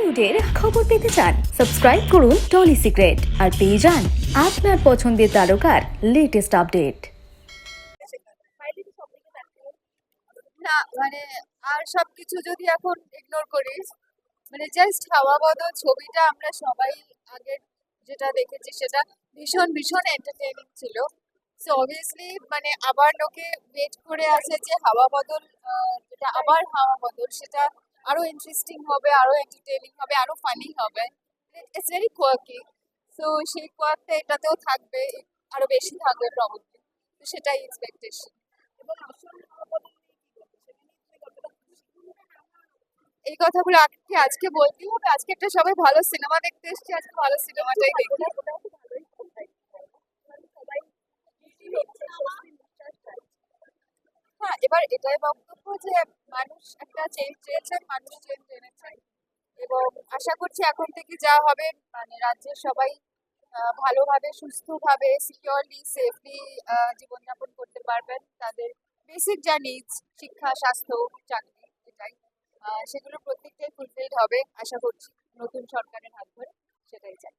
টলিউডের খবর পেতে চান সাবস্ক্রাইব করুন টলি সিক্রেট আর পেয়ে যান আপনার পছন্দের তারকার লেটেস্ট আপডেট। না মানে আর সবকিছু যদি এখন ইগনোর করিস, মানে জাস্ট হাওয়া বদল ছবিটা আমরা সবাই আগে যেটা দেখেছি সেটা ভীষণ ভীষণ এন্টারটেইনিং ছিল। সো অবভিয়াসলি মানে আবার লোকে ওয়েট করে আছে যে হাওয়া বদল, যেটা আবার হাওয়া বদল সেটা আরো ইন্টারেস্টিং হবে, আরো এন্টারটেইনিং হবে, আরো ফানি হবে। It's very quirky. সো সেই কোয়ার্কটা এটাতেও থাকবে, আরো বেশি থাকবে প্রবাবলি। তো সেটাই এক্সপেকটেশন। এই কথাগুলো আজকে বলতেই হবে? আজকে একটা সবাই ভালো সিনেমা দেখতে এসেছি, আজকে ভালো সিনেমাটাই দেখি। হ্যাঁ, এবার এটাই বক্তব্য যে মানুষ একটা চেঞ্জ চেয়েছেন, মানুষ চেঞ্জ এনেছেন, এবং আশা করছি এখন থেকে যা হবে মানে রাজ্যের সবাই ভালোভাবে, সুস্থভাবে, সিকিউরলি, সেফলি জীবনযাপন করতে পারবেন। তাদের বেসিক যা নিডস, শিক্ষা, স্বাস্থ্য, চাকরি, এটাই সেগুলো প্রত্যেকটাই ফুলফিলড হবে আশা করছি নতুন সরকারের হাত ধরে। সেটাই চাই।